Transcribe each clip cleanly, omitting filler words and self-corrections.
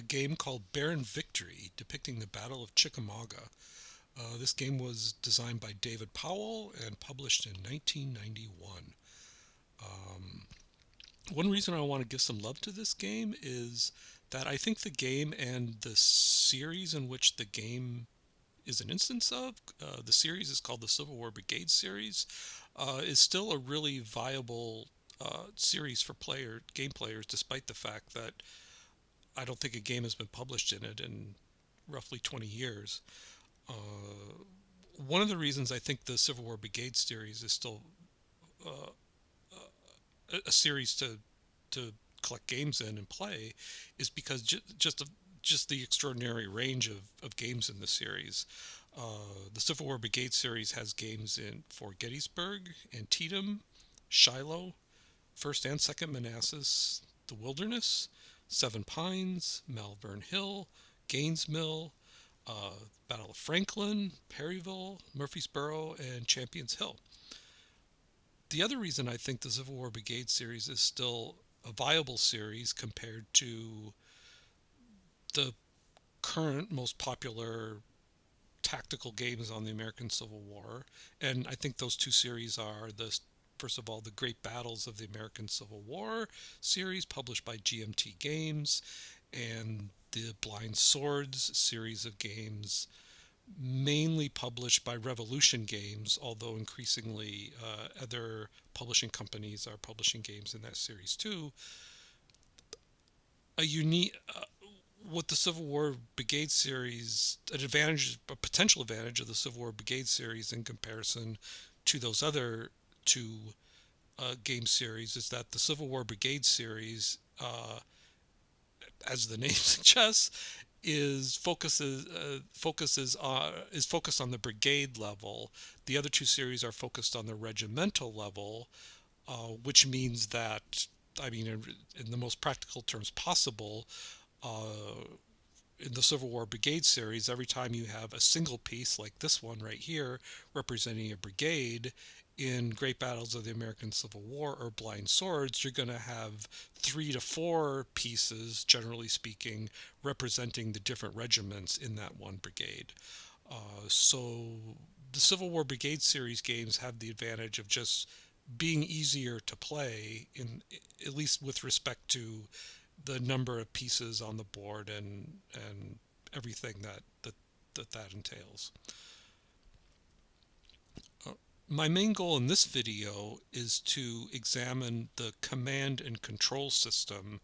game called Barren Victory, depicting the Battle of Chickamauga. This game was designed by David Powell and published in 1991. Um, One reason I want to give some love to this game is that I think the game and the series in which the game is an instance of, the series is called the Civil War Brigade series, is still a really viable series for game players, despite the fact that I don't think a game has been published in it in roughly 20 years. Uh, One of the reasons I think the Civil War Brigade series is still uh, a series to collect games in and play is because just the extraordinary range of games in the series. The Civil War Brigade series has games in for Gettysburg, Antietam, Shiloh, First and Second Manassas, the Wilderness, Seven Pines, Malvern Hill, Gaines Mill, uh, Battle of Franklin, Perryville, Murfreesboro, and Champions Hill. The other reason I think the Civil War Brigade series is still a viable series compared to the current most popular tactical games on the American Civil War, and I think those two series are the first of all the Great Battles of the American Civil War series published by GMT Games, and the Blind Swords series of games mainly published by Revolution Games, although increasingly other publishing companies are publishing games in that series too. A unique What the Civil War Brigade series, a potential advantage of the Civil War Brigade series in comparison to those other two game series is that the Civil War Brigade series, as the name suggests, is focused on the brigade level. The other two series are focused on the regimental level, which means that, I mean, in the most practical terms possible, uh, in the Civil War Brigade series, every time you have a single piece like this one right here representing a brigade in Great Battles of the American Civil War or Blind Swords, you're going to have 3 to 4 pieces, generally speaking, representing the different regiments in that one brigade. So the Civil War Brigade series games have the advantage of just being easier to play, in at least with respect to the number of pieces on the board and everything that entails. Uh, my main goal in this video is to examine the command and control system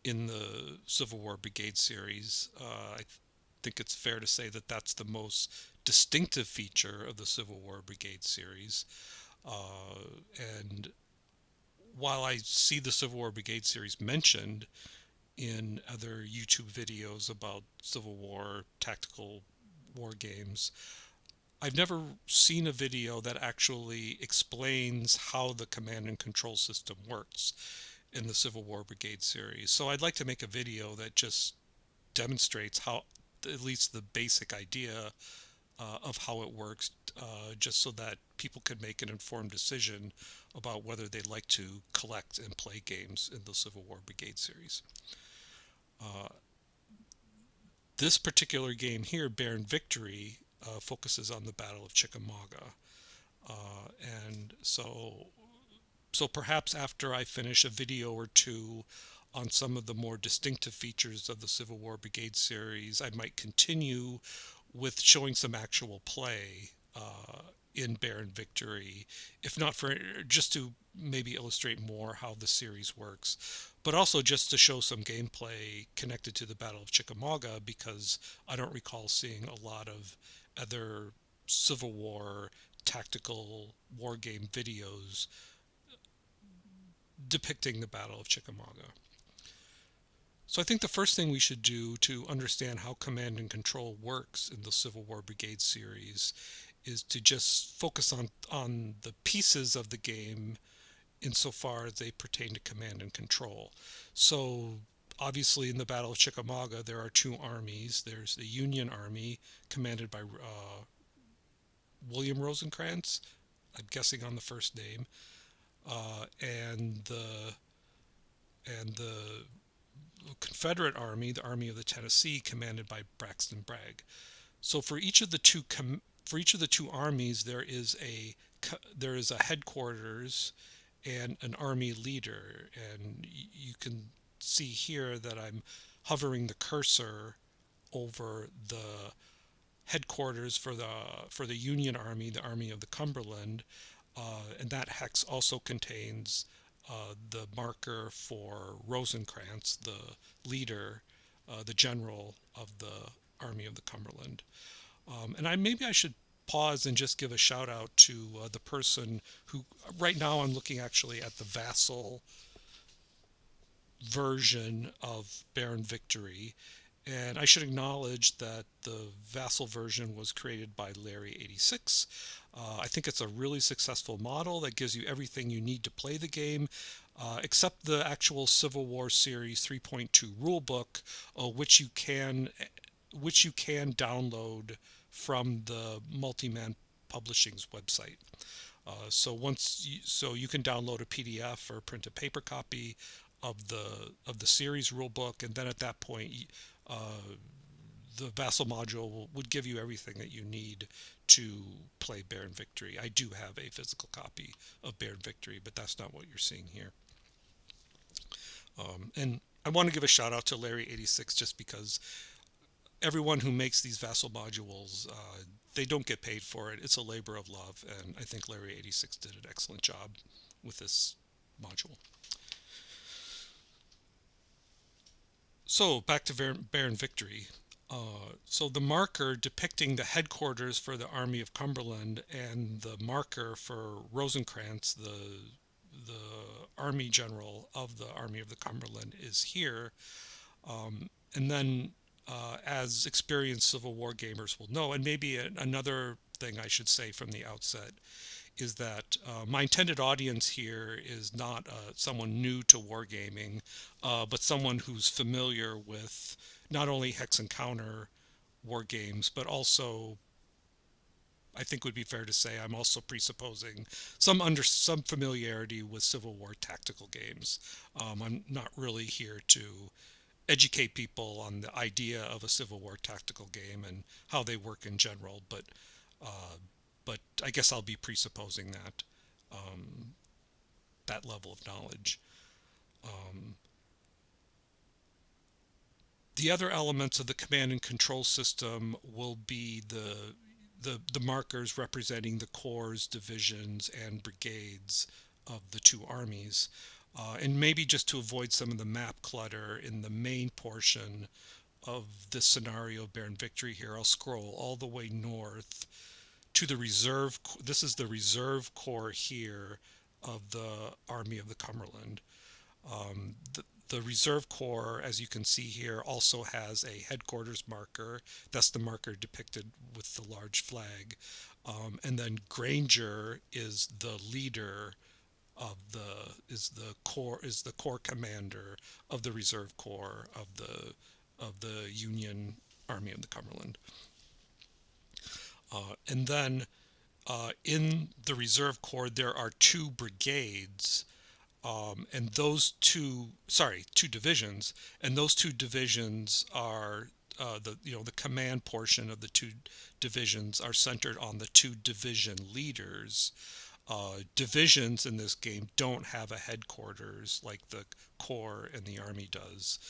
in the Civil War Brigade series. I think it's fair to say that that's the most distinctive feature of the Civil War Brigade series. And while I see the Civil War Brigade series mentioned in other YouTube videos about Civil War tactical war games, I've never seen a video that actually explains how the command and control system works in the Civil War Brigade series. So I'd like to make a video that just demonstrates how, at least the basic idea of how it works, just so that people can make an informed decision about whether they'd like to collect and play games in the Civil War Brigade series. Uh, this particular game here, Barren Victory, focuses on the Battle of Chickamauga. Uh, and so perhaps after I finish a video or two on some of the more distinctive features of the Civil War Brigade series, I might continue with showing some actual play in Barren Victory, if not for just to maybe illustrate more how the series works, but also just to show some gameplay connected to the Battle of Chickamauga, because I don't recall seeing a lot of other Civil War tactical war game videos depicting the Battle of Chickamauga. So I think the first thing we should do to understand how command and control works in the Civil War Brigade series is to just focus on the pieces of the game insofar as they pertain to command and control. So obviously in the Battle of Chickamauga there are two armies. There's the Union Army commanded by William Rosecrans, I'm guessing on the first name, uh, and the and the Confederate Army, the Army of the Tennessee, commanded by Braxton Bragg. So for each of the two armies, there is a headquarters and an army leader, and you can see here that I'm hovering the cursor over the headquarters for the Union Army, the Army of the Cumberland, and that hex also contains the marker for Rosecrans, the leader, the general of the Army of the Cumberland. And maybe I should pause and just give a shout out to the person who, right now, I'm looking actually at the Vassal version of Barren Victory. And I should acknowledge that the Vassal version was created by Larry86. I think it's a really successful model that gives you everything you need to play the game, except the actual Civil War Series 3.2 rulebook, which you can download from the Multiman Publishing's website. So you can download a PDF or print a paper copy of the series rulebook, and then at that point, uh, the Vassal module would give you everything that you need to play Barren Victory. I do have a physical copy of Barren Victory, but that's not what you're seeing here. And I want to give a shout out to Larry86 just because everyone who makes these Vassal modules, they don't get paid for it. It's a labor of love, and I think Larry86 did an excellent job with this module. So back to Barren Victory. So the marker depicting the headquarters for the Army of Cumberland and the marker for Rosecrans, the Army General of the Army of the Cumberland, is here. And then, as experienced Civil War gamers will know, and maybe another thing I should say from the outset is that my intended audience here is not someone new to wargaming, but someone who's familiar with not only hex and counter war games, but also, I think would be fair to say, I'm also presupposing some familiarity with Civil War tactical games. I'm not really here to educate people on the idea of a Civil War tactical game and how they work in general, uh, but I guess I'll be presupposing um, that level of knowledge. Um, the other elements of the command and control system will be the markers representing the corps, divisions, and brigades of the two armies. And maybe just to avoid some of the map clutter in the main portion of this scenario, Barren Victory here, I'll scroll all the way north to the reserve. This is the reserve corps here of the Army of the Cumberland. The reserve corps, as you can see here, also has a headquarters marker. That's the marker depicted with the large flag. And then Granger is the leader of the corps commander of the reserve corps of the Union Army of the Cumberland. And then in the reserve corps there are two brigades, and two divisions, and those two divisions are the command portion of the two divisions are centered on the two division leaders. Divisions in this game don't have a headquarters like the Corps and the Army does.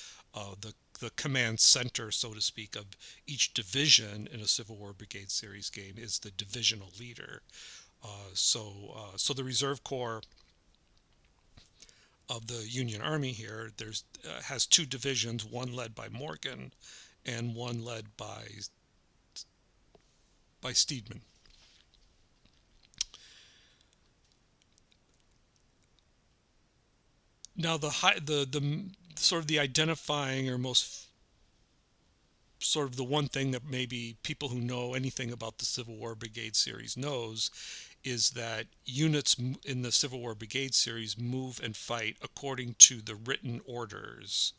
The command center, so to speak, of each division in a Civil War Brigade series game is the divisional leader. So the Reserve Corps of the Union Army here has two divisions, one led by Morgan and one led by Steedman. Now the sort of the identifying or most sort of the one thing that maybe people who know anything about the Civil War Brigade series knows is that units in the Civil War Brigade series move and fight according to the written orders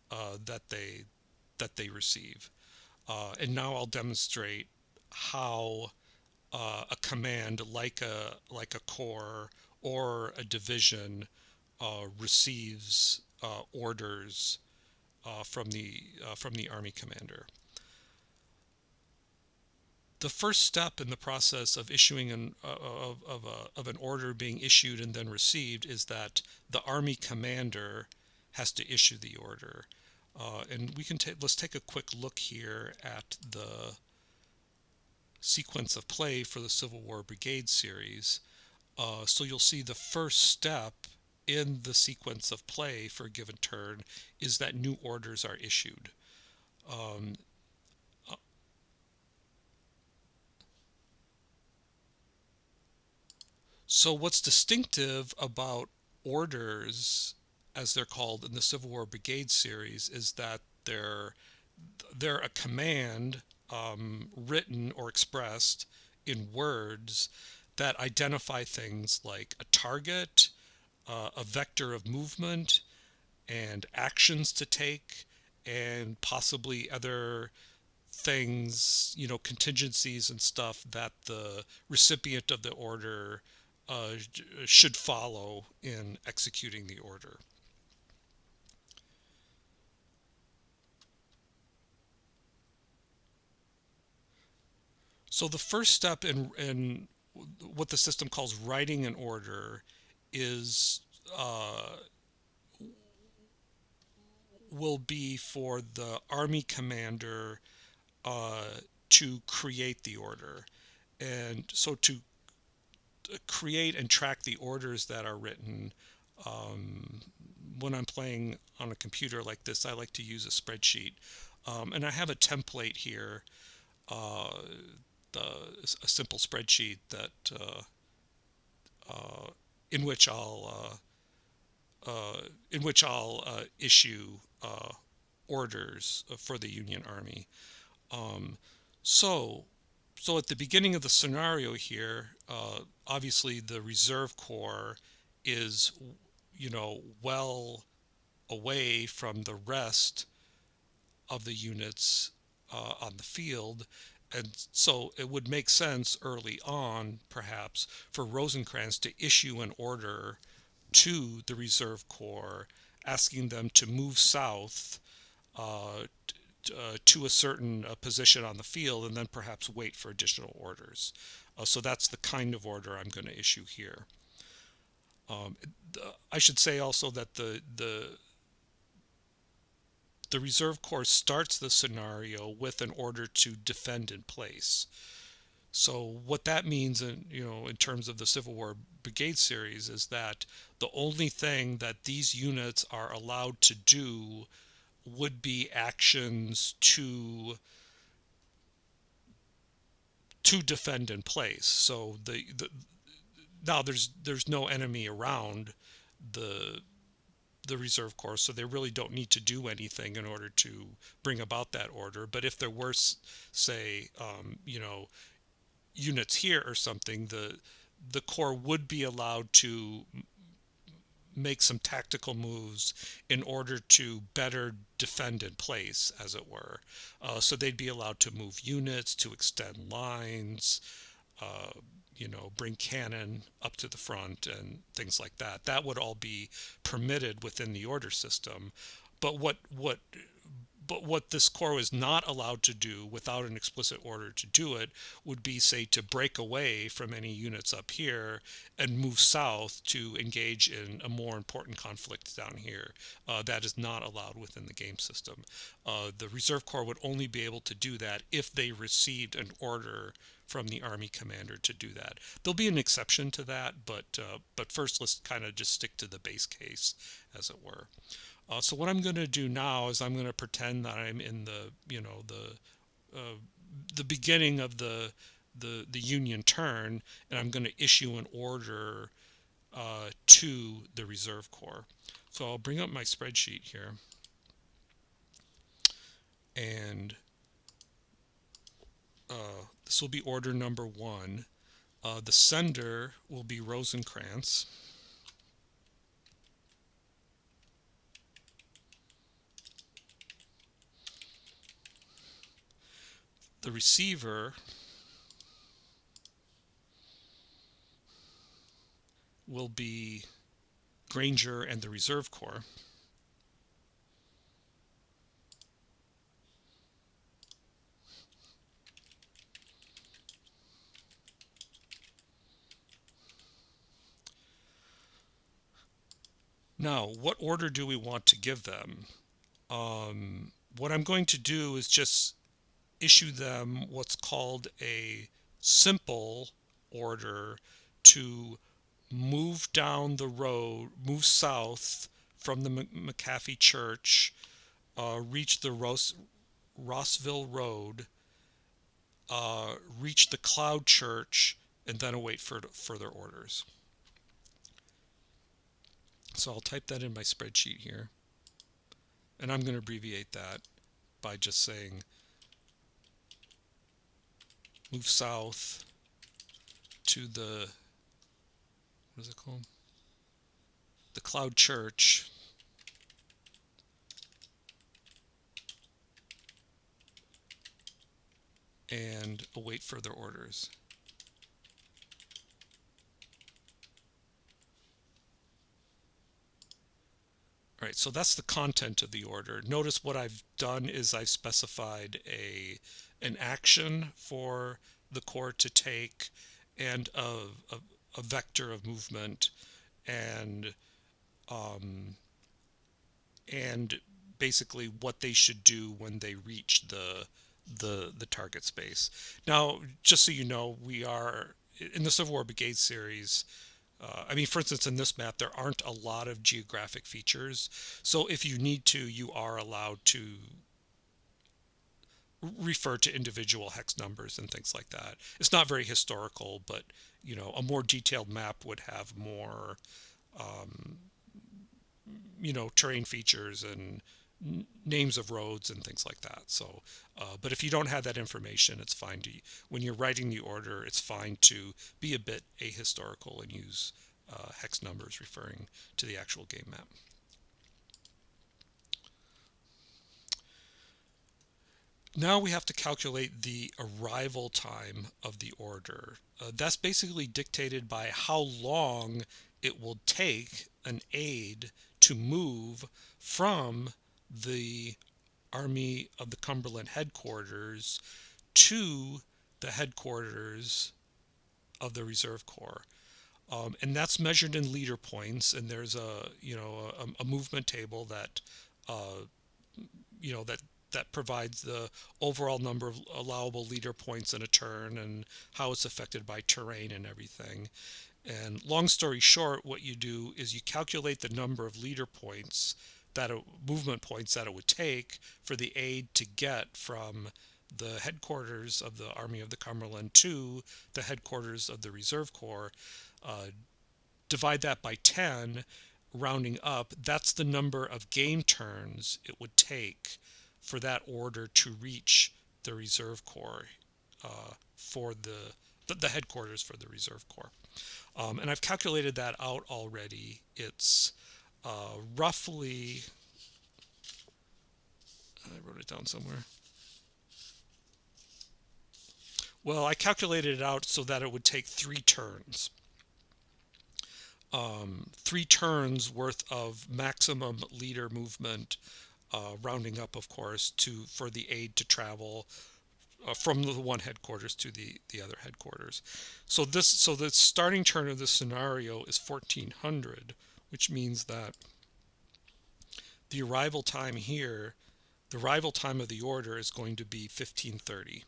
that they receive. And now I'll demonstrate how a command like a corps or a division receives orders from the Army commander. The first step in the process of issuing of an order being issued and then received is that the Army commander has to issue the order. And let's take a quick look here at the sequence of play for the Civil War Brigade series. So you'll see the first step in the sequence of play for a given turn is that new orders are issued. Um, So what's distinctive about orders, as they're called in the Civil War Brigade series, is that they're a command, written or expressed in words, that identify things like a target, a vector of movement, and actions to take, and possibly other things, contingencies and stuff that the recipient of the order should follow in executing the order. So the first step in what the system calls writing an order is will be for the Army commander uh, to create the order. And so to create and track the orders that are written, um, when I'm playing on a computer like this, I like to use a spreadsheet. And I have a template here, uh, the, a simple spreadsheet that uh, in which I'll issue orders for the Union Army. Um, so, so at the beginning of the scenario here, obviously the Reserve Corps is, well away from the rest of the units on the field. And so it would make sense early on, perhaps, for Rosecrans to issue an order to the Reserve Corps asking them to move south uh, to a certain position on the field and then perhaps wait for additional orders. So that's the kind of order I'm going to issue here. Um, I should say also that the Reserve Corps starts the scenario with an order to defend in place. So what that means, in terms of the Civil War Brigade series, is that the only thing that these units are allowed to do would be actions to defend in place. So now there's no enemy around the the Reserve Corps, so they really don't need to do anything in order to bring about that order. But if there were, say, units here or something, the Corps would be allowed to make some tactical moves in order to better defend in place, as it were. So they'd be allowed to move units, to extend lines, uh, bring cannon up to the front and things like that. That would all be permitted within the order system. But what this Corps is not allowed to do without an explicit order to do it would be, say, to break away from any units up here and move south to engage in a more important conflict down here. That is not allowed within the game system. The Reserve Corps would only be able to do that if they received an order from the Army commander to do that. There'll be an exception to that, but first let's kind of just stick to the base case, as it were. So what I'm going to do now is I'm going to pretend that I'm in the beginning of the Union turn, and I'm going to issue an order to the Reserve Corps. So I'll bring up my spreadsheet here, and this will be order number 1. The sender will be Rosecrans. The receiver will be Granger and the Reserve Corps. Now, what order do we want to give them? What I'm going to do is just issue them what's called a simple order to move down the road, move south from the McAfee Church, reach the Rossville Road, reach the Cloud Church, and then await further orders. So I'll type that in my spreadsheet here, and I'm going to abbreviate that by just saying move south to the, what is it called? The Cloud Church, and await further orders. All right, so that's the content of the order. Notice what I've done is I've specified an action for the Corps to take and a vector of movement, and um, and basically what they should do when they reach the target space. Now, just so you know, we are in the Civil War Brigade series. I mean, for instance, in this map, there aren't a lot of geographic features. So if you need to, you are allowed to refer to individual hex numbers and things like that. It's not very historical, but a more detailed map would have more, um, terrain features and names of roads and things like that. So, but if you don't have that information, it's fine to, when you're writing the order, it's fine to be a bit ahistorical and use hex numbers referring to the actual game map. Now we have to calculate the arrival time of the order. That's basically dictated by how long it will take an aide to move from the Army of the Cumberland headquarters to the headquarters of the Reserve Corps. And that's measured in leader points, and there's a movement table that uh, you know that that provides the overall number of allowable leader points in a turn and how it's affected by terrain and everything. And long story short, what you do is you calculate the number of leader points, movement points that it would take for the aide to get from the headquarters of the Army of the Cumberland to the headquarters of the Reserve Corps. Uh, Divide that by 10, rounding up, that's the number of game turns it would take for that order to reach the Reserve Corps, for the headquarters for the Reserve Corps. And I've calculated that out already. It's roughly, I wrote it down somewhere. Well, I calculated it out so that it would take 3 turns. 3 turns worth of maximum leader movement, rounding up, of course, for the aide to travel from the one headquarters to the other headquarters. So the starting turn of this scenario is 1400, which means that the arrival time here, the arrival time of the order is going to be 1530.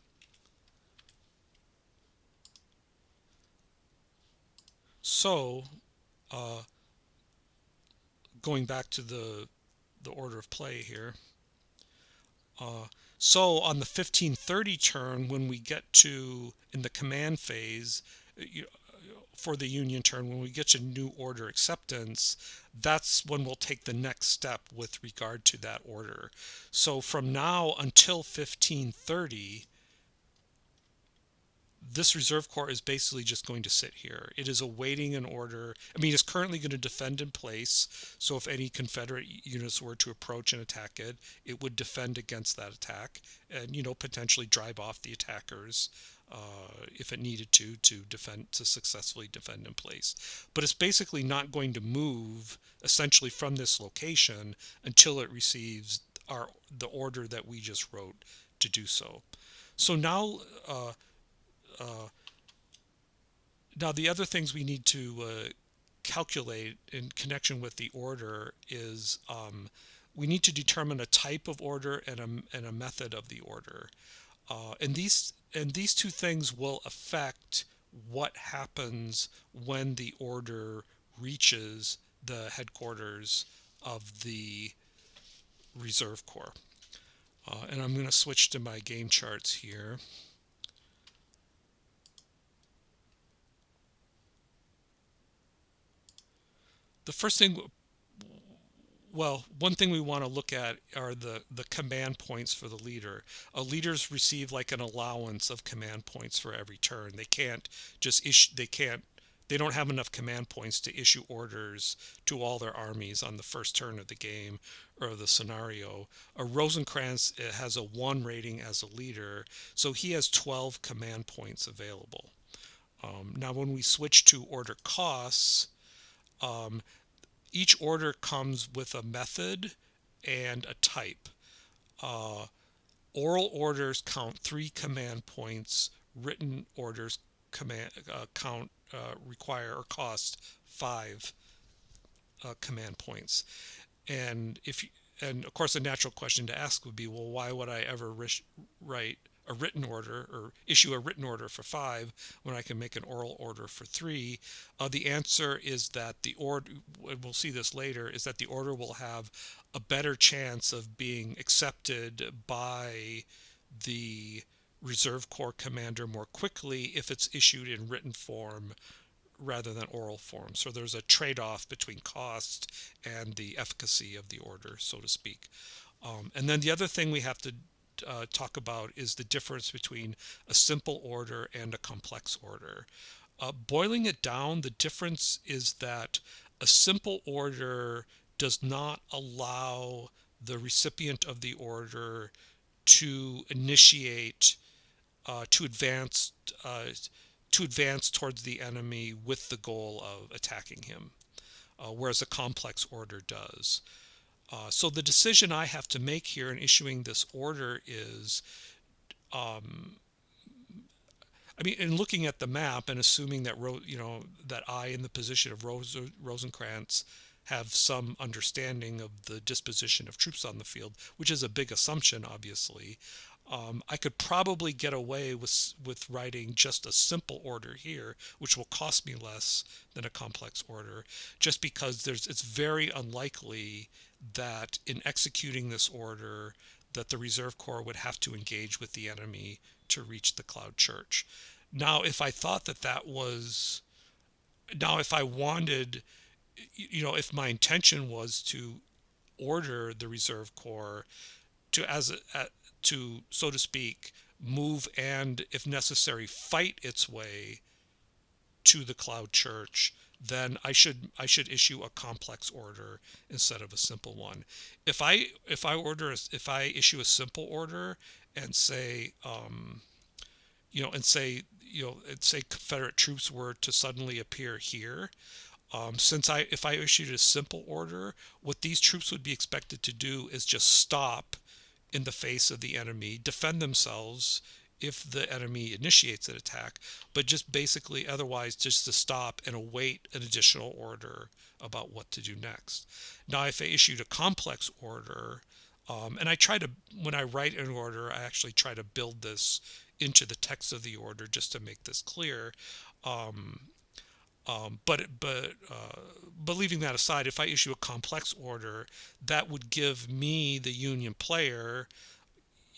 So, uh, going back to the order of play here. So on the 1530 turn, when we get to, in the command phase, for the Union turn, when we get to new order acceptance, that's when we'll take the next step with regard to that order. So from now until 1530, this Reserve Corps is basically just going to sit here. It is awaiting an order. I mean, it's currently going to defend in place. So if any Confederate units were to approach and attack it, it would defend against that attack and, potentially drive off the attackers if it needed to successfully defend in place. But it's basically not going to move essentially from this location until it receives the order that we just wrote to do so. So now, uh, now, the other things we need to calculate in connection with the order is we need to determine a type of order and a method of the order. And these two things will affect what happens when the order reaches the headquarters of the Reserve Corps. And I'm going to switch to my game charts here. The first thing, well, one thing we want to look at are the command points for the leader. Leaders receive like an allowance of command points for every turn. They can't just issue, they don't have enough command points to issue orders to all their armies on the first turn of the game or the scenario. A Rosencrantz has a 1 rating as a leader, so he has 12 command points available. Now, when we switch to order costs, um, each order comes with a method and a type. Uh, Oral orders count 3 command points. Written orders require or cost 5 command points. And if and of course, a natural question to ask would be, well, why would I ever write a written order or issue a written order for 5 when I can make an oral order for 3? The answer is that the order, we'll see this later, is that the order will have a better chance of being accepted by the Reserve Corps commander more quickly if it's issued in written form rather than oral form. So there's a trade-off between cost and the efficacy of the order, so to speak. And then the other thing we have to talk about is the difference between a simple order and a complex order. Boiling it down, the difference is that a simple order does not allow the recipient of the order to initiate to advance uh, to advance towards the enemy with the goal of attacking him, whereas a complex order does. So the decision I have to make here in issuing this order is, um, I mean, in looking at the map and assuming that that I, in the position of Rosencrantz, have some understanding of the disposition of troops on the field, which is a big assumption, obviously. I could probably get away with writing just a simple order here, which will cost me less than a complex order, just because it's very unlikely that in executing this order that the Reserve Corps would have to engage with the enemy to reach the Cloud Church. Now, if I thought that was now, if I wanted, if my intention was to order the Reserve Corps to to, so to speak, move and, if necessary, fight its way to the Cloud Church, then I should issue a complex order instead of a simple one. If I issue a simple order and say and say Confederate troops were to suddenly appear here, since if I issued a simple order, what these troops would be expected to do is just stop in the face of the enemy, defend themselves if the enemy initiates an attack, but just basically otherwise just to stop and await an additional order about what to do next. Now, if I issued a complex order, and I try to, when I write an order, I actually try to build this into the text of the order just to make this clear. Um, but leaving that aside, if I issue a complex order, that would give me, the Union player,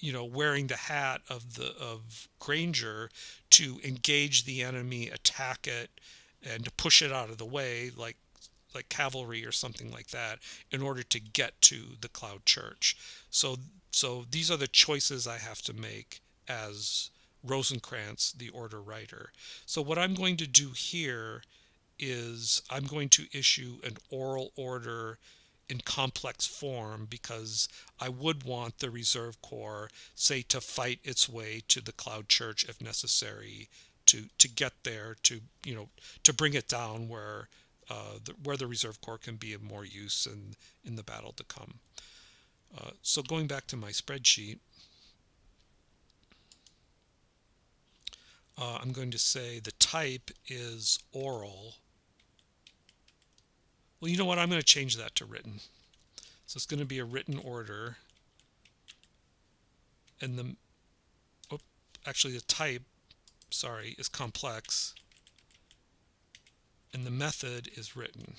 wearing the hat of Granger, to engage the enemy, attack it, and to push it out of the way, like cavalry or something like that, in order to get to the Cloud Church. So these are the choices I have to make as Rosencrantz, the order writer. So what I'm going to do here is I'm going to issue an oral order in complex form, because I would want the Reserve Corps, say, to fight its way to the Cloud Church if necessary, to get there, to bring it down where the Reserve Corps can be of more use in the battle to come. So going back to my spreadsheet, I'm going to say the type is oral. Well, you know what? I'm going to change that to written. So it's going to be a written order, and the oh, actually the type, sorry, is complex, and the method is written.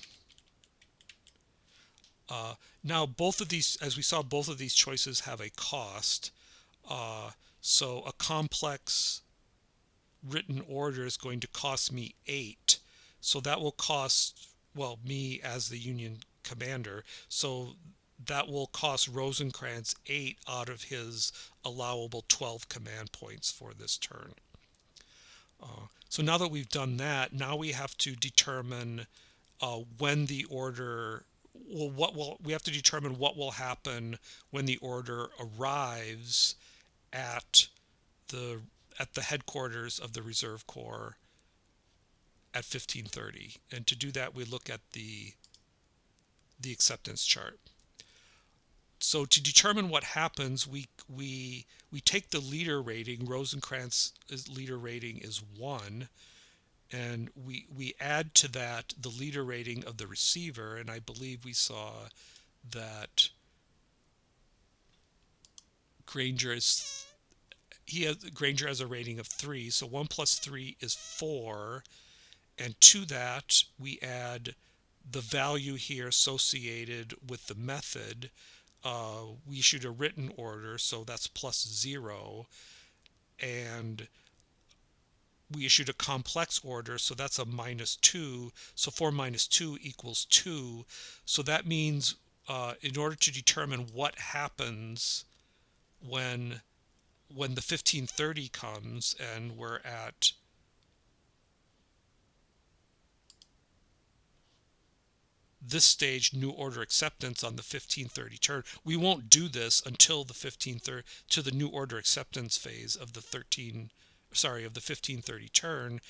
Uh, Now, both of these, as we saw, both of these choices have a cost. Uh, so a complex written order is going to cost me 8. So that will cost, well, me as the Union commander. So that will cost Rosencrantz 8 out of his allowable 12 command points for this turn. So now that we've done that, now we have to determine when the order, well, we have to determine what will happen when the order arrives at the at the headquarters of the Reserve Corps at 1530. And to do that, we look at the acceptance chart. So to determine what happens, we take the leader rating. Rosencrantz's leader rating is 1, and we add to that the leader rating of the receiver, and I believe we saw that Granger is Granger has a rating of 3, so 1 plus 3 is 4, and to that we add the value here associated with the method. We issued a written order, so that's plus 0, and we issued a complex order, so that's a minus 2. So 4 minus 2 equals 2. So that means in order to determine what happens when the 1530 comes and we're at this stage, new order acceptance on the 1530 turn. We won't do this until the 1530 to the new order acceptance phase of the 1530 turn.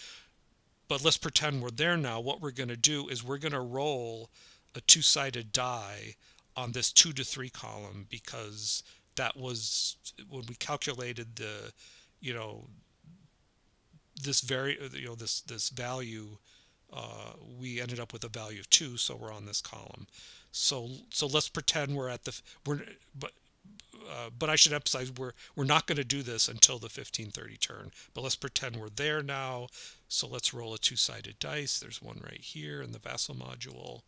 But let's pretend we're there now. What we're going to do is we're going to roll a two-sided die on this 2 to 3 column, because that was when we calculated the, you know, this value, we ended up with a value of 2, so we're on this column. So let's pretend we're at the we're but I should emphasize we're not going to do this until the 1530 turn. But let's pretend we're there now. So let's roll a two-sided dice. There's one right here in the vassal module.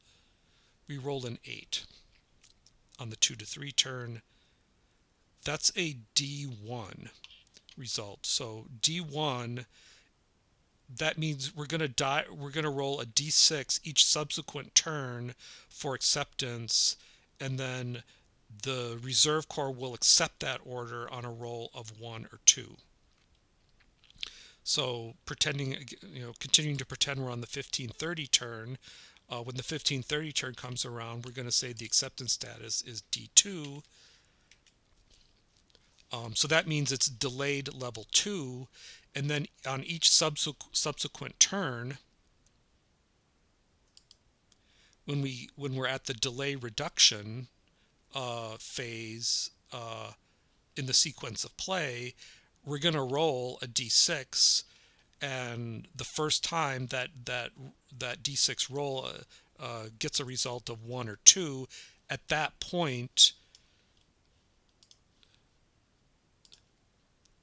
We roll an 8 on the 2 to 3 turn. That's a D1 result. So D1, that means we're going to roll a D6 each subsequent turn for acceptance, and then the Reserve Corps will accept that order on a roll of 1 or 2. So continuing to pretend we're on the 1530 turn. When the 1530 turn comes around, we're going to say the acceptance status is D2. So that means it's delayed level 2. And then on each subsequent turn, when we're at the delay reduction phase in the sequence of play, we're going to roll a d6, and the first time that d6 roll gets a result of 1 or 2, at that point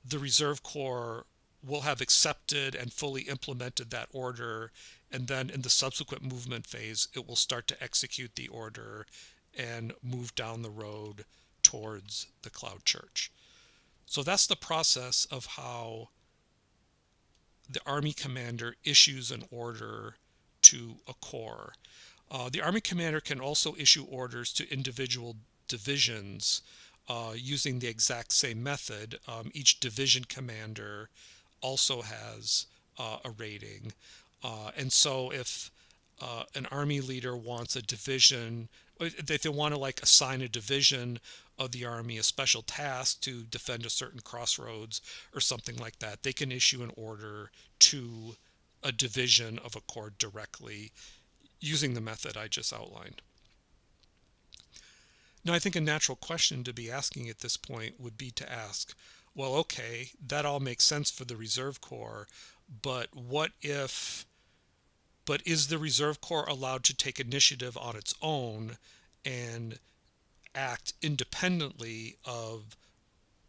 the Reserve Corps will have accepted and fully implemented that order, and then in the subsequent movement phase it will start to execute the order and move down the road towards the Cloud Church. So that's the process of how the Army commander issues an order to a corps. The Army commander can also issue orders to individual divisions using the exact same method. Each division commander also has a rating. And so if an Army leader wants a division, if they want to like assign a division of the Army a special task to defend a certain crossroads or something like that, they can issue an order to a division of a corps directly using the method I just outlined. Now, I think a natural question to be asking at this point would be to ask, well, okay, that all makes sense for the Reserve Corps, but what if but is the Reserve Corps allowed to take initiative on its own and act independently of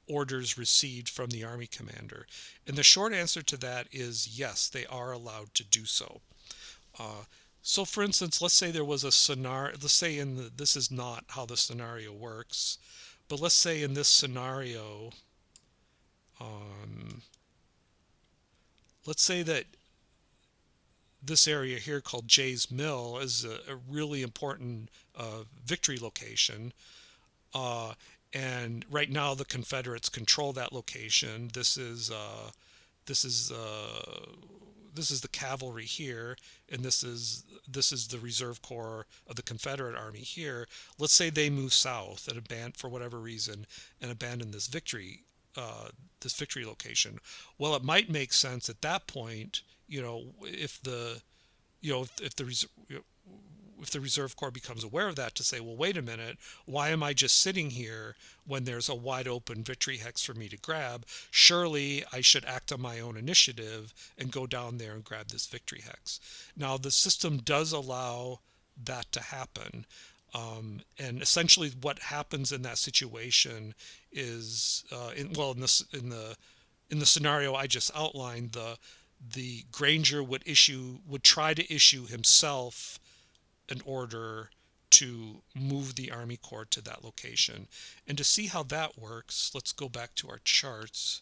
orders received from the Army commander? And the short answer to that is yes, they are allowed to do so. Uh, so, for instance, let's say there was a scenario. Let's say this is not how the scenario works, but let's say in this scenario, um, let's say that this area here called Jay's Mill is a really important victory location. Uh, and right now the Confederates control that location. This is this is the cavalry here, and this is the Reserve Corps of the Confederate Army here. Let's say they move south and abandon for whatever reason and abandon this victory location. Well, it might make sense at that point, if the if the if the Reserve Corps becomes aware of that, to say, well, wait a minute, why am I just sitting here when there's a wide open victory hex for me to grab? Surely I should act on my own initiative and go down there and grab this victory hex. Now, the system does allow that to happen. And essentially what happens in that situation is, in the scenario I just outlined, the Granger would try to issue himself an order to move the Army Corps to that location. And to see how that works, let's go back to our charts.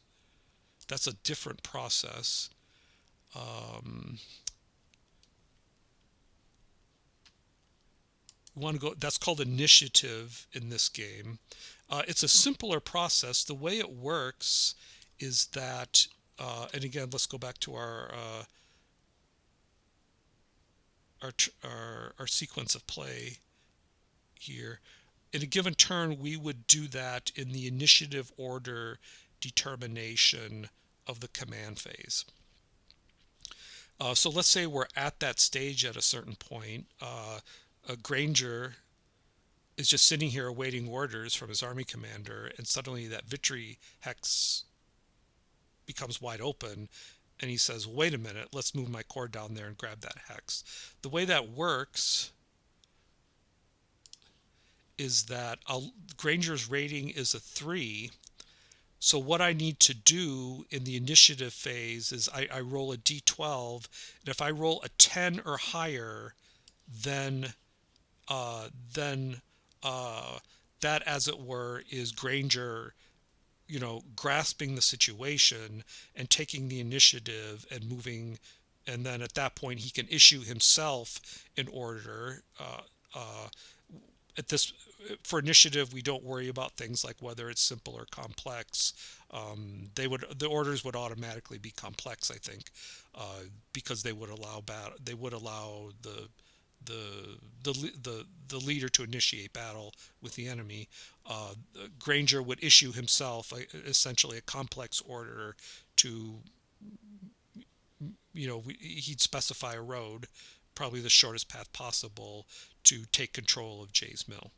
That's a different process. We want to go. That's called initiative in this game. It's a simpler process. The way it works is that, and again, let's go back to our sequence of play here. In a given turn, we would do that in the initiative order determination of the command phase. So let's say we're at that stage at a certain point. A Granger is just sitting here awaiting orders from his army commander, and suddenly that victory hex becomes wide open, and he says, wait a minute, let's move my corps down there and grab that hex. The way that works is that Granger's rating is a 3. So what I need to do in the initiative phase is I roll a d12, and if I roll a 10 or higher, then then that, as it were, is Granger, grasping the situation and taking the initiative and moving, and then at that point he can issue himself an order. At this For initiative, we don't worry about things like whether it's simple or complex. The orders would automatically be complex, I think, because they would allow the leader to initiate battle with the enemy. Granger would issue himself essentially a complex order to, he'd specify a road, probably the shortest path possible, to take control of Jay's Mill.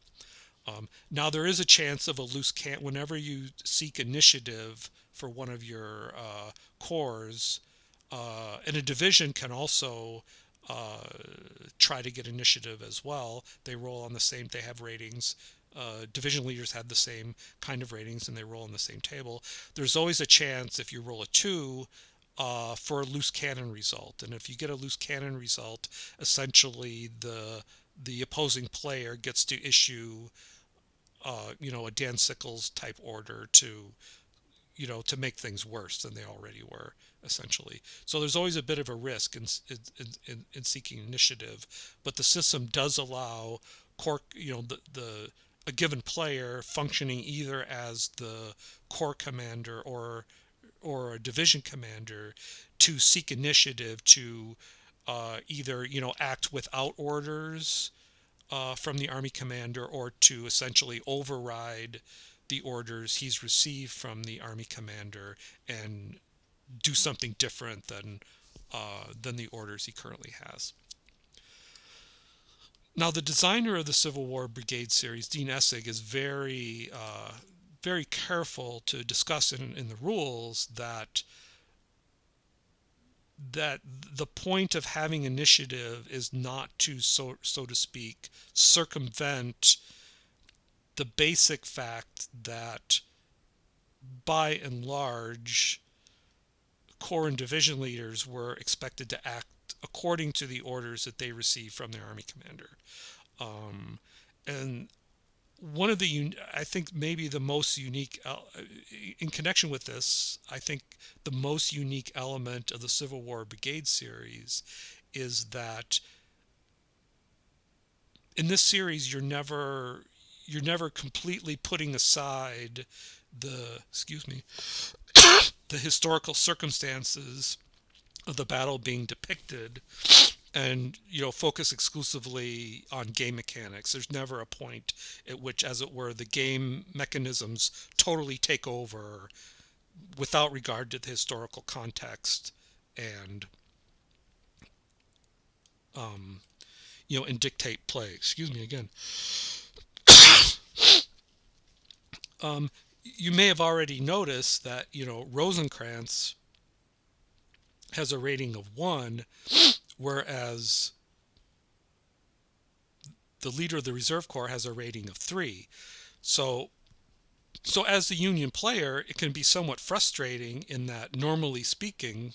Now there is a chance of a loose cannon. Whenever you seek initiative for one of your corps, and a division can also try to get initiative as well. They roll on the same. They have ratings. Division leaders have the same kind of ratings, and they roll on the same table. There's always a chance, if you roll a 2, for a loose cannon result. And if you get a loose cannon result, essentially the opposing player gets to issue a Dan Sickles type order to make things worse than they already were, essentially. So there's always a bit of a risk in seeking initiative, but the system does allow a given player functioning either as the corps commander or a division commander to seek initiative to either act without orders from the army commander, or to essentially override the orders he's received from the army commander and do something different than the orders he currently has. Now, the designer of the Civil War Brigade series, Dean Essig, is very careful to discuss in the rules that that the point of having initiative is not to, so to speak, circumvent the basic fact that by and large corps and division leaders were expected to act according to the orders that they received from their army commander. Um, and one of the, I think maybe the most unique, in connection with this, I think the most unique element of the Civil War Brigade series is that in this series you're never completely putting aside the, excuse me, the historical circumstances of the battle being depicted and focus exclusively on game mechanics. There's never a point at which, as it were, the game mechanisms totally take over without regard to the historical context and um, and dictate play. Excuse me again. um, you may have already noticed that Rosencrantz has a rating of 1, whereas the leader of the Reserve Corps has a rating of 3. So as the Union player, it can be somewhat frustrating in that, normally speaking,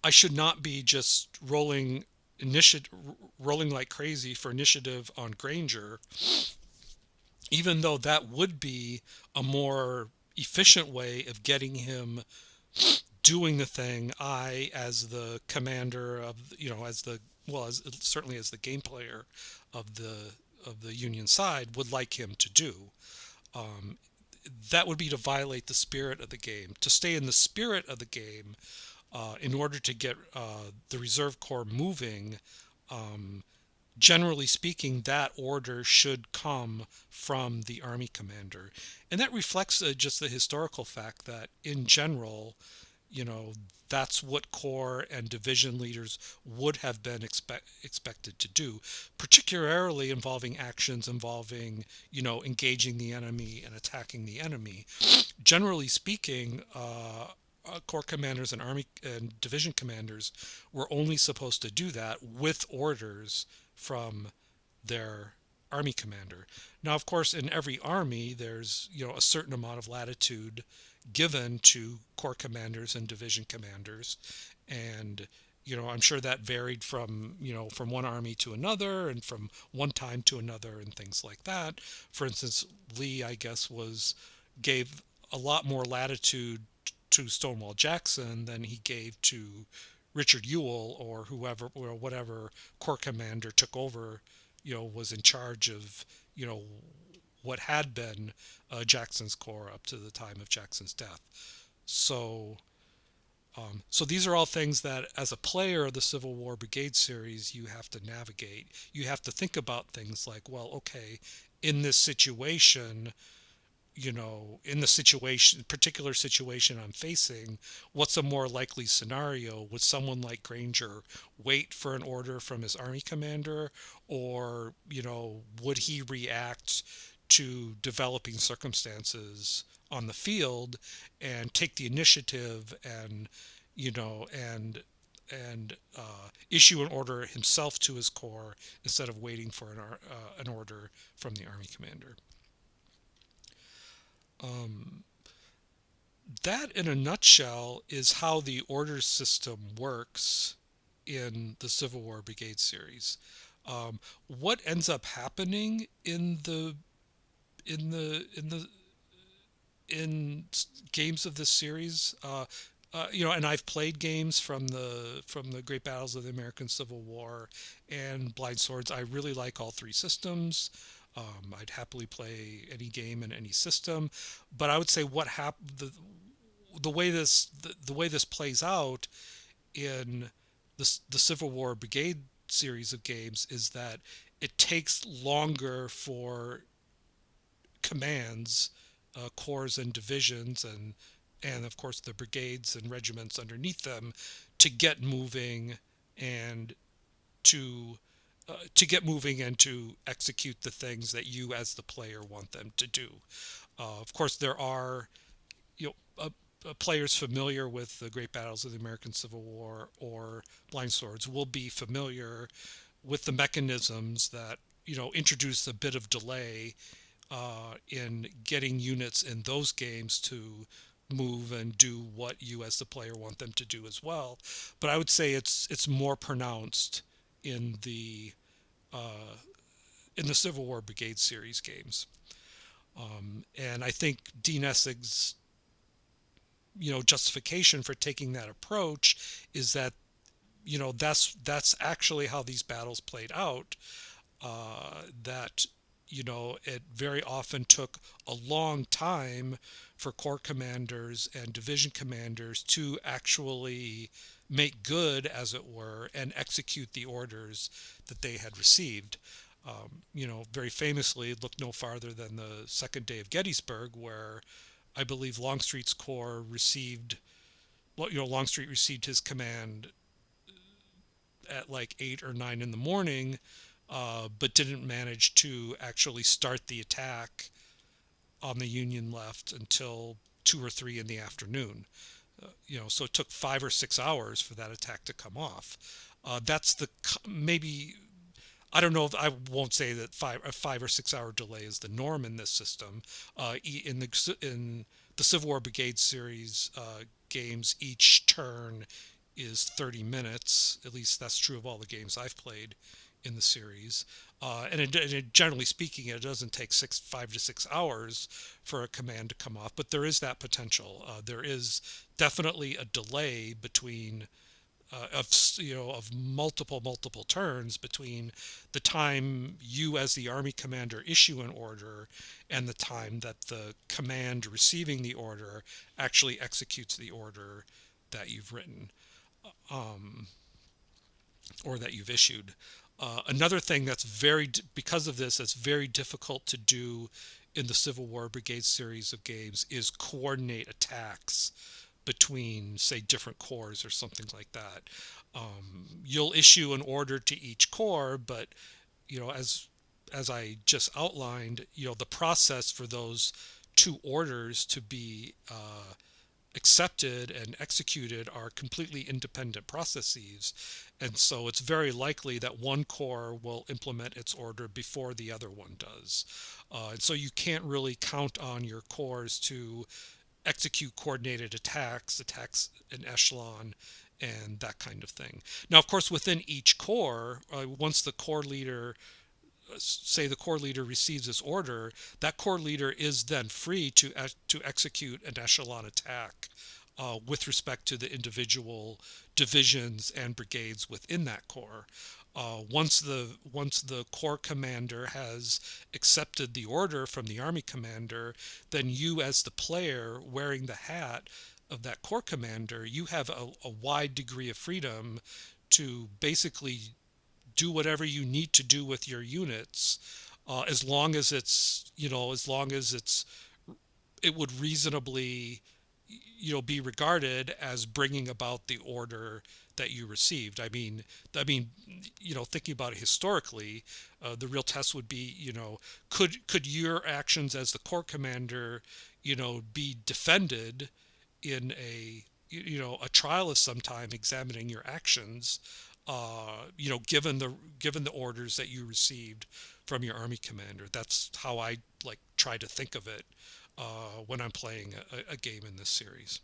I should not be just rolling like crazy for initiative on Granger, even though that would be a more efficient way of getting him doing the thing I, as the commander of, as the, well, as certainly as the game player of the Union side, would like him to do. Um, that would be to violate the spirit of the game. To stay in the spirit of the game, in order to get the Reserve Corps moving, um, generally speaking, that order should come from the Army commander. And that reflects just the historical fact that, in general, you know that's what corps and division leaders would have been expected to do, particularly involving actions involving engaging the enemy and attacking the enemy. Generally speaking, corps commanders and army and division commanders were only supposed to do that with orders from their army commander. Now, of course, in every army, there's a certain amount of latitude given to corps commanders and division commanders, and I'm sure that varied from from one army to another and from one time to another and things like that. For instance, Lee, I guess, was gave a lot more latitude to Stonewall Jackson than he gave to Richard Ewell or whoever or whatever corps commander took over, was in charge of, what had been Jackson's corps up to the time of Jackson's death. So, so these are all things that, as a player of the Civil War Brigade series, you have to navigate. You have to think about things like, well, okay, in this situation, in the particular situation I'm facing, what's a more likely scenario? Would someone like Granger wait for an order from his army commander, or, would he react to developing circumstances on the field and take the initiative and, you know, and issue an order himself to his corps instead of waiting for an order from the army commander? Um, that, in a nutshell, is how the order system works in the Civil War Brigade series. What ends up happening in the in the in games of this series? And I've played games from the Great Battles of the American Civil War and Blind Swords. I really like all 3 systems. I'd happily play any game in any system, but I would say what happened the way this plays out in the Civil War Brigade series of games is that it takes longer for commands, corps and divisions, and of course the brigades and regiments underneath them to get moving and to to execute the things that you as the player want them to do. Of course, there are you know players familiar with the great battles of the American Civil War or Blind Swords will be familiar with the mechanisms that introduce a bit of delay in getting units in those games to move and do what you as the player want them to do as well. But I would say it's more pronounced in the uh, Civil War Brigade series games. And I think Dean Essig's justification for taking that approach is that that's actually how these battles played out. That it very often took a long time for corps commanders and division commanders to actually make good, as it were, and execute the orders that they had received. Very famously, look no farther than the second day of Gettysburg, where I believe Longstreet's corps received, Longstreet received his command at like 8 or 9 in the morning, but didn't manage to actually start the attack on the Union left until 2 or 3 in the afternoon. So it took 5 or 6 hours for that attack to come off. That's the maybe I don't know if I won't say that a 5 or 6 hour delay is the norm in this system. In the Civil War Brigade series games, each turn is 30 minutes. At least that's true of all the games I've played in the series. Generally speaking, it doesn't take 5 to 6 hours for a command to come off, but there is that potential. There is definitely a delay between of multiple turns between the time you as the army commander issue an order and the time that the command receiving the order actually executes the order that you've written, um, or that you've issued. Another thing that's because of this, that's very difficult to do in the Civil War Brigade series of games is coordinate attacks between, say, different corps or something like that. You'll issue an order to each corps, but as I just outlined, the process for those two orders to be accepted and executed are completely independent processes. And so it's very likely that one corps will implement its order before the other one does. And so you can't really count on your corps to execute coordinated attacks in echelon, and that kind of thing. Now, of course, within each corps, once the corps leader, say the corps leader receives this order, that corps leader is then free to execute an echelon attack with respect to the individual divisions and brigades within that corps. Once the corps commander has accepted the order from the army commander, then you as the player wearing the hat of that corps commander, you have a wide degree of freedom to basically do whatever you need to do with your units, as long as it would reasonably be regarded as bringing about the order that you received. I mean, thinking about it historically, the real test would be, could your actions as the corps commander, be defended in a trial of some time, examining your actions, given the orders that you received from your army commander. That's how I try to think of it when I'm playing a game in this series.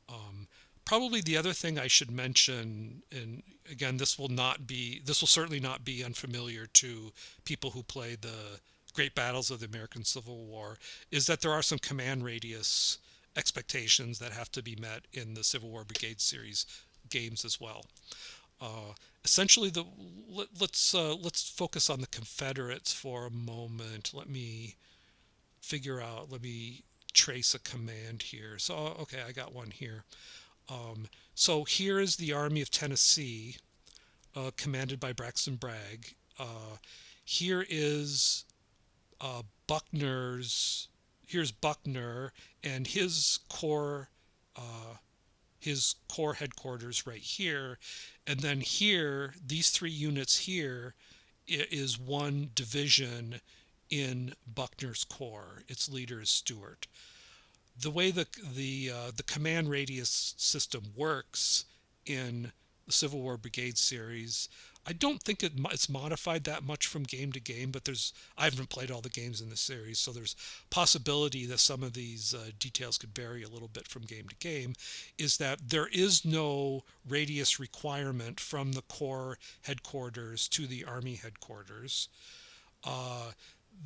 Um, Probably the other thing I should mention, and again, this will certainly not be unfamiliar to people who play the great battles of the American Civil War, is that there are some command radius expectations that have to be met in the Civil War Brigade series games as well. Uh, Essentially, let's focus on the Confederates for a moment. Let me trace a command here. So, okay, I got one here. So here is the Army of Tennessee, commanded by Braxton Bragg. Here is Buckner's. Here's Buckner and his corps headquarters right here, and then here, these 3 units here is one division in Buckner's corps. Its leader is Stewart. The way the command radius system works in the Civil War Brigade series, I don't think it's modified that much from game to game. But I haven't played all the games in the series, so there's possibility that some of these details could vary a little bit from game to game. Is that there is no radius requirement from the Corps headquarters to the Army headquarters. uh,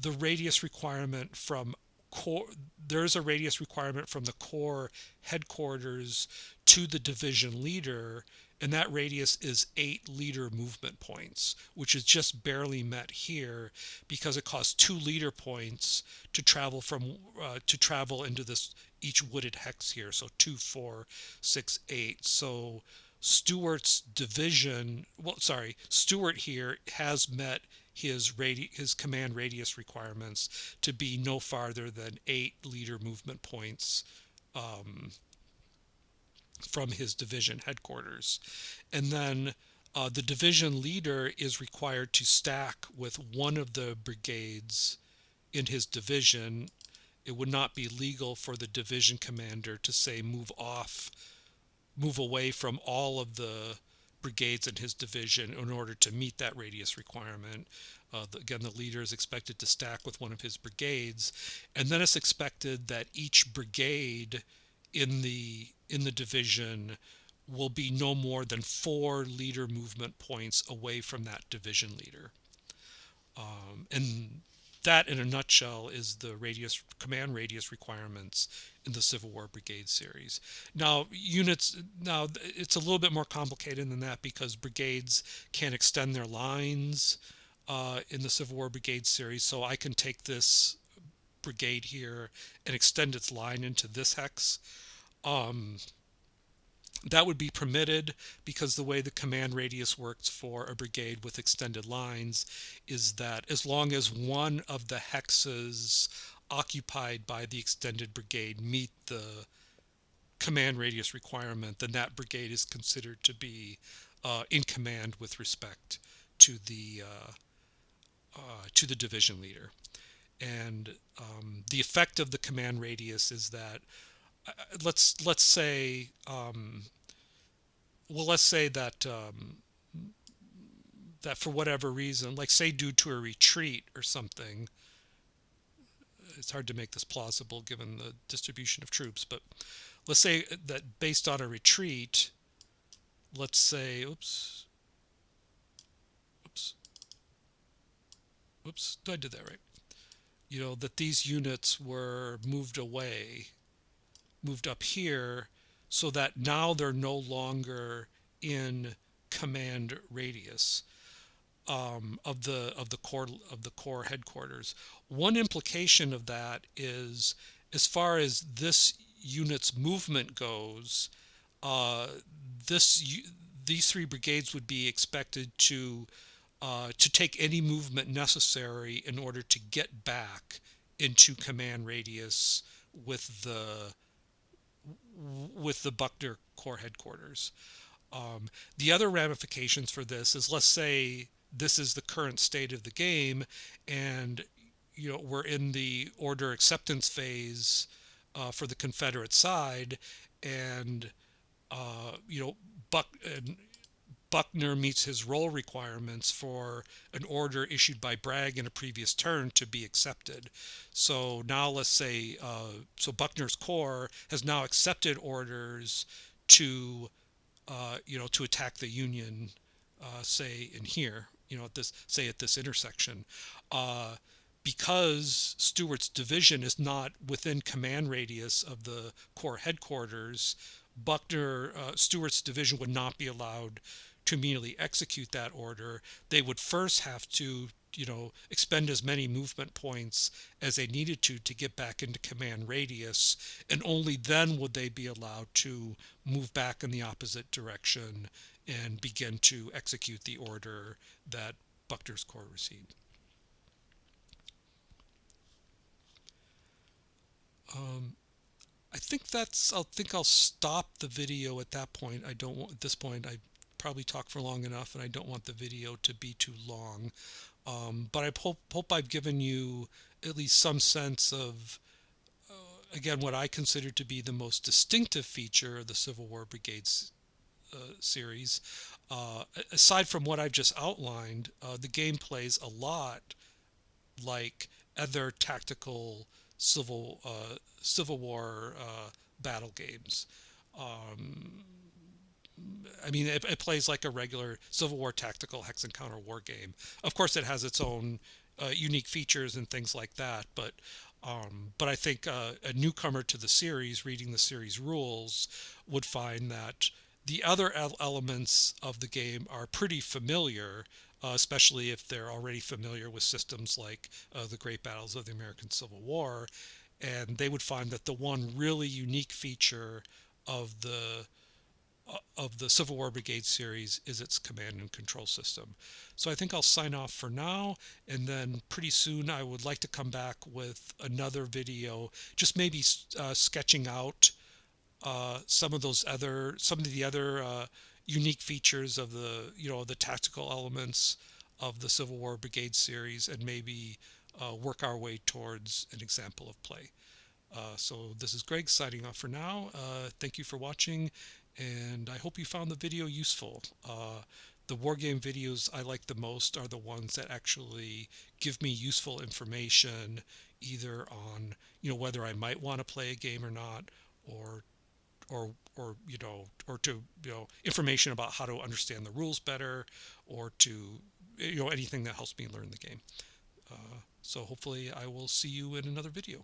the radius requirement from core there's a radius requirement from the Corps headquarters to the division leader, and that radius is 8 leader movement points, which is just barely met here because it costs 2 leader points to travel into this each wooded hex here. So 2, 4, 6, 8. So Stewart here has met his command radius requirements to be no farther than 8 leader movement points um, from his division headquarters. And then the division leader is required to stack with one of the brigades in his division. It would not be legal for the division commander to say move away from all of the brigades in his division in order to meet that radius requirement. Again, the leader is expected to stack with one of his brigades, and then it's expected that each brigade in the division will be no more than 4 leader movement points away from that division leader. And that, in a nutshell, is the command radius requirements in the Civil War Brigade series. Now it's a little bit more complicated than that because brigades can extend their lines in the Civil War Brigade series. So I can take this brigade here and extend its line into this hex. Um, that would be permitted because the way the command radius works for a brigade with extended lines is that as long as one of the hexes occupied by the extended brigade meet the command radius requirement, then that brigade is considered to be in command with respect to the division leader. And the effect of the command radius is that uh, let's say let's say that for whatever reason, like say due to a retreat or something, it's hard to make this plausible given the distribution of troops, but let's say that based on a retreat, let's say, oops, I did that right. That these units were moved up here, so that now they're no longer in command radius of the core headquarters. One implication of that is, as far as this unit's movement goes, uh, this these 3 brigades would be expected to take any movement necessary in order to get back into command radius with the Buckner Corps headquarters. The other ramifications for this is, let's say this is the current state of the game, and we're in the order acceptance phase for the Confederate side, and Buck and Buckner meets his role requirements for an order issued by Bragg in a previous turn to be accepted. So now let's say, Buckner's Corps has now accepted orders to to attack the Union, say in here, at this intersection, uh, because Stewart's division is not within command radius of the Corps headquarters. Stewart's division would not be allowed to immediately execute that order. They would first have to expend as many movement points as they needed to get back into command radius, and only then would they be allowed to move back in the opposite direction and begin to execute the order that Buckner's Corps received. Um, I think I'll stop the video at that point. I don't want At this point I probably talked for long enough, and I don't want the video to be too long. But I hope I've given you at least some sense of again, what I consider to be the most distinctive feature of the Civil War Brigades series. Aside from what I've just outlined, the game plays a lot like other tactical Civil War battle games. Um, I mean, it plays like a regular Civil War tactical hex and counter war game. Of course, it has its own unique features and things like that. But I think a newcomer to the series, reading the series rules, would find that the other elements of the game are pretty familiar, especially if they're already familiar with systems like the Great Battles of the American Civil War. And they would find that the one really unique feature of the Civil War Brigade series is its command and control system. So I think I'll sign off for now, and then pretty soon I would like to come back with another video, just maybe sketching out some of the other unique features of the tactical elements of the Civil War Brigade series, and maybe work our way towards an example of play. So this is Greg signing off for now. Thank you for watching, and I hope you found the video useful. The wargame videos I like the most are the ones that actually give me useful information, either on whether I might want to play a game or not, or or to information about how to understand the rules better, or to anything that helps me learn the game. So hopefully I will see you in another video.